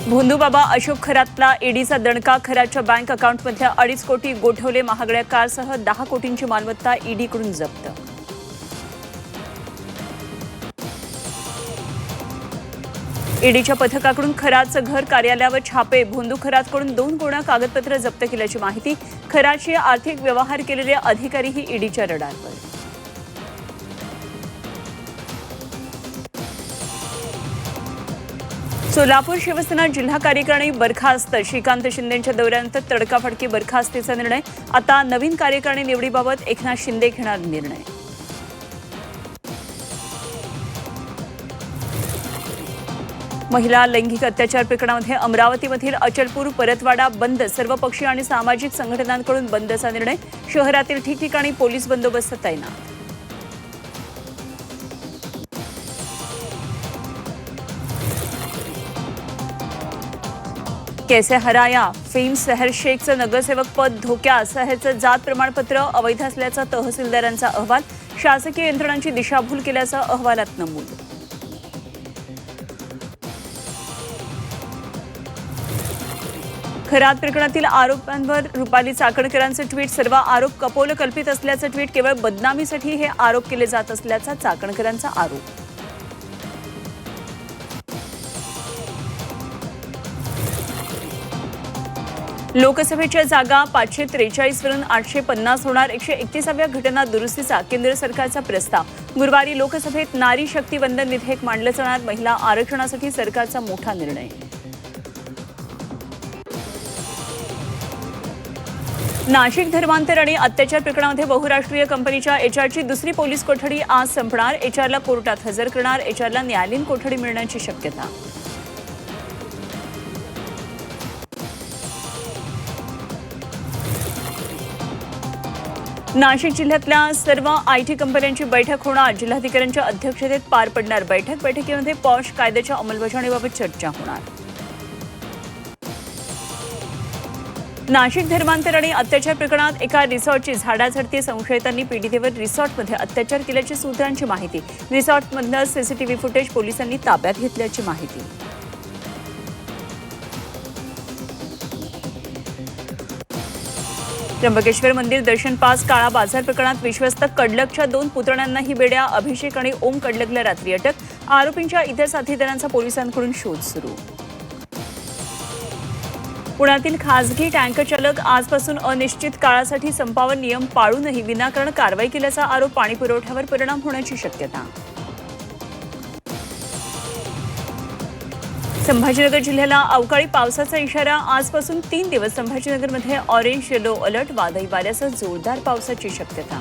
भोंदूबाबा अशोक खरातला ईडीचा दणका. खराच्या बँक अकाउंटमध्ये 2.5 कोटी गोठवले. महागड्या कारसह 10 कोटींची मालमत्ता ईडीकडून जप्त. ईडीच्या पथकाकडून खराचं घर कार्यालयावर छापे. भोंदू खरातकडून 2 गुन्हा कागदपत्र जप्त केल्याची माहिती. खराची आर्थिक व्यवहार केलेले अधिकारीही ईडीच्या रडारवर. सोलापूर शिवसेना जिल्हा कार्यकारिणी बरखास्त. श्रीकांत शिंदेंच्या दौऱ्यानंतर तडकाफडकी बरखास्तीचा निर्णय. आता नवीन कार्यकारिणी निवडीबाबत एकनाथ शिंदे घेणार निर्णय. महिला लैंगिक अत्याचार प्रकरणामध्ये अमरावतीमधील अचलपूर परतवाडा बंद. सर्वपक्षीय आणि सामाजिक संघटनांकडून बंदचा निर्णय. शहरातील ठिकठिकाणी पोलीस बंदोबस्त तैनात. कैसे हराया. फेम सहर शेखचं नगरसेवक पद धोक्यात. सहरचं जात प्रमाणपत्र अवैध असल्याचा तहसीलदारांचा अहवाल. शासकीय यंत्रणांची दिशाभूल केल्याचं अहवालात नमूद. खरात प्रकरणातील आरोपांवर रुपाली चाकणकरांचं ट्विट. सर्व आरोप कपोल कल्पित असल्याचं ट्विट. केवळ बदनामीसाठी हे आरोप केले जात असल्याचा चाकणकरांचा आरोप. लोकसभेच्या जागा 543 वरून 850 होणार. 131व्या घटना दुरुस्तीचा केंद्र सरकारचा प्रस्ताव. गुरुवारी लोकसभेत नारी शक्ती वंदन विधेयक मांडलं जाणार. महिला आरक्षणासाठी सरकारचा मोठा निर्णय. नाशिक धर्मांतर आणि अत्याचार प्रकरणामध्ये बहुराष्ट्रीय कंपनीच्या एचआरची दुसरी पोलीस कोठडी आज संपणार. एचआरला कोर्टात हजर करणार. एचआरला न्यायालयीन कोठडी मिळण्याची शक्यता. नाशिक जिल्ह्यातल्या सर्व आयटी कंपन्यांची बैठक होणार. जिल्हाधिकाऱ्यांच्या अध्यक्षतेत पार पडणार बैठक. बैठकीमध्ये पॉश कायद्याच्या अंमलबजावणीबाबत चर्चा होणार. नाशिक धर्मांतर आणि अत्याचार प्रकरणात एका रिसॉर्टची झाडाझडती. संशयितांनी पीडितेवर रिसॉर्टमध्ये अत्याचार केल्याची सूत्रांची माहिती. रिसॉर्टमधलं सीसीटीव्ही फुटेज पोलिसांनी ताब्यात घेतल्याची माहिती. त्र्यंबकेश्वर मंदिर दर्शन पास काळा बाजार प्रकरणात विश्वस्त कडलकच्या 2 पुतण्यांनाही बेड्या. अभिषेक आणि ओम कडलकला रात्री अटक. आरोपींच्या इतर साथीदारांचा पोलिसांकडून शोध सुरू. पुण्यातील खासगी टँकर चालक आजपासून अनिश्चित काळासाठी संपावर. नियम पाळूनही विनाकारण कारवाई केल्याचा आरोप. पाणी पुरवठ्यावर परिणाम होण्याची शक्यता. संभाजीनगर जिल्ह्याला अवकाळी पावसाचा इशारा. आजपासून 3 दिवस संभाजीनगरमध्ये ऑरेंज येलो अलर्ट. वादळी वाऱ्यासह जोरदार पावसाची शक्यता.